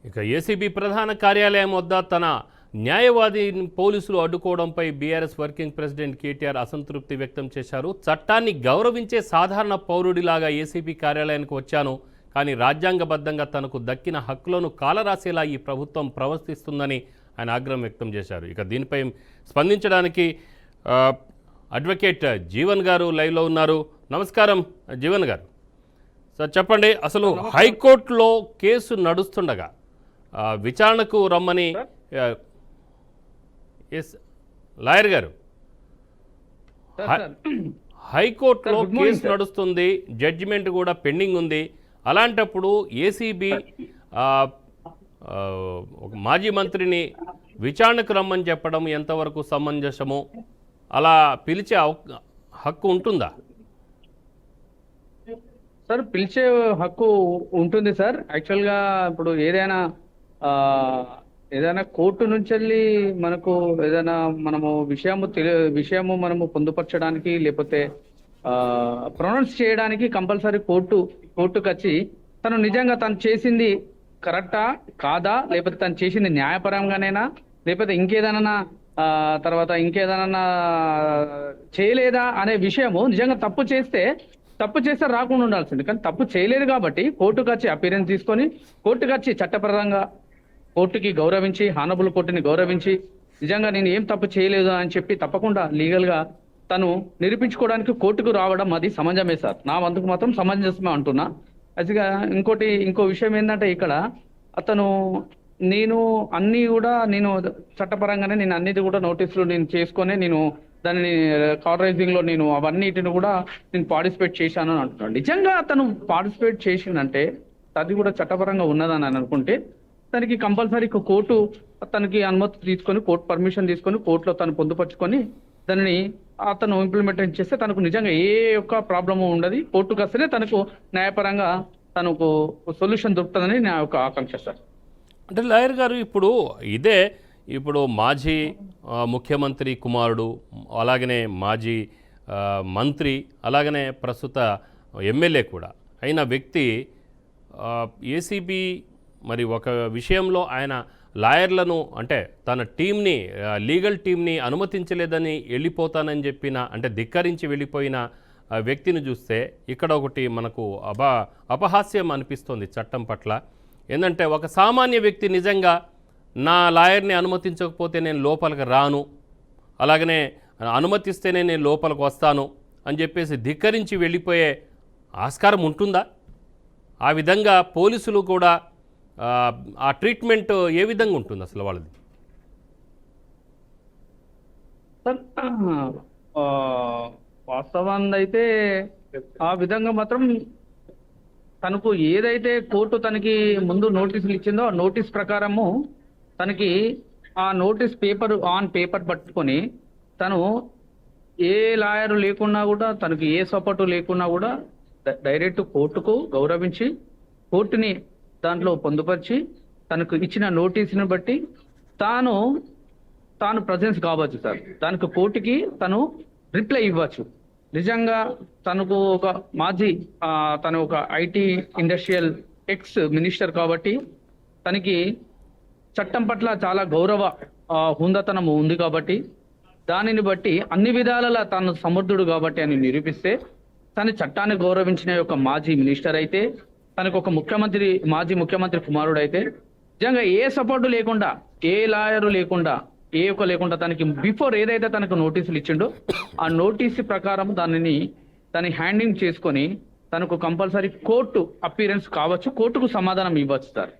ఇక ఏసీబీ ప్రధాన కార్యాలయం వద్ద తన న్యాయవాది పోలీసులు అడ్డుకోవడంపై బీఆర్ఎస్ వర్కింగ్ ప్రెసిడెంట్ కేటీఆర్ అసంతృప్తి వ్యక్తం చేశారు. చట్టాన్ని గౌరవించే సాధారణ పౌరుడిలాగా ఏసీబీ కార్యాలయానికి వచ్చాను, కానీ రాజ్యాంగబద్ధంగా తనకు దక్కిన హక్కులను కాలరాసేలా ఈ ప్రభుత్వం ప్రవర్తిస్తుందని ఆయన ఆగ్రహం వ్యక్తం చేశారు. ఇక దీనిపై స్పందించడానికి అడ్వకేట్ జీవన్ గారు లైవ్లో ఉన్నారు. నమస్కారం జీవన్ గారు. సార్ చెప్పండి, అసలు హైకోర్టులో కేసు నడుస్తుండగా విచారణకు రమ్మని లాయర్ గారు, హైకోర్టులో కేసు నడుస్తుంది, జడ్జిమెంట్ కూడా పెండింగ్ ఉంది. అలాంటప్పుడు ఏసీబీ ఒక మాజీ మంత్రిని విచారణకు రమ్మని చెప్పడం ఎంతవరకు సమంజసము? అలా పిలిచే హక్కు ఉంటుందా? సార్, పిలిచే హక్కు ఉంటుంది సార్. యాక్చువల్గా ఇప్పుడు ఏదైనా కోర్టు నుంచి వెళ్ళి మనకు ఏదైనా విషయము మనము పొందుపరచడానికి లేకపోతే ప్రొనౌన్స్ చేయడానికి కంపల్సరీ కోర్టుకు వచ్చి తను నిజంగా తను చేసింది కరెక్టా కాదా, లేకపోతే తను చేసింది న్యాయపరంగానేనా, లేకపోతే ఇంకేదైనా చేయలేదా అనే విషయము. నిజంగా తప్పు చేస్తే రాకుండా ఉండాల్సింది, కానీ తప్పు చేయలేదు కాబట్టి కోర్టుకు వచ్చి అపీరెన్స్ తీసుకొని కోర్టుకు వచ్చి చట్టపరంగా కోర్టుకి గౌరవించి, హానబుల్ కోర్టుని గౌరవించి నిజంగా నేను ఏం తప్పు చేయలేదు అని చెప్పి తప్పకుండా లీగల్గా తను నిరూపించుకోవడానికి కోర్టుకు రావడం అది సమంజమే సార్. నా వంతుకు మాత్రం సమంజసమే అంటున్నా. అదిగా ఇంకో విషయం ఏంటంటే, ఇక్కడ నేను చట్టపరంగానే నేను అన్నిటి కూడా నోటీసులు నేను చేసుకొని నేను దానిని కాలరైజింగ్ లో నేను అవన్నిటిని కూడా నేను పార్టిసిపేట్ చేశాను అని అంటున్నాను. నిజంగా అతను పార్టిసిపేట్ చేసిందంటే అది కూడా చట్టపరంగా ఉన్నదని అనుకుంటే దానికి కంపల్సరీ కోర్టు తనకి అనుమతి తీసుకొని, కోర్టు పర్మిషన్ తీసుకొని కోర్టులో తను పొందుపరుచుకొని దానిని అతను ఇంప్లిమెంట్ చేస్తే తనకు నిజంగా ఏ ఒక్క ప్రాబ్లము ఉండదు. కోర్టుకు వస్తేనే తనకు న్యాయపరంగా తనకు సొల్యూషన్ దొరుకుతుందని నా యొక్క ఆకాంక్ష సార్. అంటే లాయర్ గారు, ఇప్పుడు మాజీ ముఖ్యమంత్రి కుమారుడు, అలాగనే మాజీ మంత్రి, అలాగనే ప్రస్తుత ఎమ్మెల్యే కూడా అయిన వ్యక్తి ఏసీబీ మరి ఒక విషయంలో ఆయన లాయర్లను అంటే తన టీంని, లీగల్ టీంని అనుమతించలేదని వెళ్ళిపోతానని చెప్పిన, అంటే ధిక్కరించి వెళ్ళిపోయిన వ్యక్తిని చూస్తే ఇక్కడ ఒకటి మనకు అపహాస్యం అనిపిస్తుంది చట్టం పట్ల. ఏంటంటే ఒక సామాన్య వ్యక్తి నిజంగా నా లాయర్ని అనుమతించకపోతే నేను లోపలికి రాను, అలాగనే అనుమతిస్తేనే నేను లోపలికి వస్తాను అని చెప్పేసి ధిక్కరించి వెళ్ళిపోయే ఆస్కారం ఉంటుందా? ఆ విధంగా పోలీసులు కూడా ఆ ట్రీట్మెంట్ ఏ విధంగా ఉంటుంది అసలు వాళ్ళది? వాస్తవాన్ని అయితే ఆ విధంగా మాత్రం తనకు ఏదైతే కోర్టు తనకి ముందు నోటీసులు ఇచ్చిందో ఆ నోటీస్ ప్రకారము తనకి ఆ నోటీస్ పేపర్ పట్టుకొని తను ఏ లాయరు లేకున్నా కూడా, తనకి ఏ సపోర్టు లేకున్నా కూడా డైరెక్ట్ కోర్టుకు గౌరవించి కోర్టుని దాంట్లో పొందుపరిచి తనకు ఇచ్చిన నోటీసుని బట్టి తాను ప్రజెన్స్ కావచ్చు సార్. దానికి కోర్టుకి తను రిప్లై ఇవ్వచ్చు. నిజంగా తనకు ఒక తను ఒక ఐటీ ఇండస్ట్రియల్ ఎక్స్ మినిస్టర్ కాబట్టి తనకి చట్టం పట్ల చాలా గౌరవ హుందాతనము ఉంది కాబట్టి దానిని బట్టి అన్ని విధాలలో తను సమర్థుడు కాబట్టి అని నిరూపిస్తే, తన చట్టాన్ని గౌరవించిన యొక్క మాజీ మినిస్టర్ అయితే, తనకు ఒక మాజీ ముఖ్యమంత్రి కుమారుడు అయితే, నిజంగా ఏ సపోర్టు లేకుండా, ఏ లాయరు లేకుండా, తనకి బిఫోర్ ఏదైతే తనకు నోటీసులు ఇచ్చిండో ఆ నోటీసు ప్రకారం దాన్ని హ్యాండింగ్ చేసుకొని తనకు కంపల్సరీ కోర్టు అపీరెన్స్ కావచ్చు, కోర్టుకు సమాధానం ఇవ్వచ్చు సార్.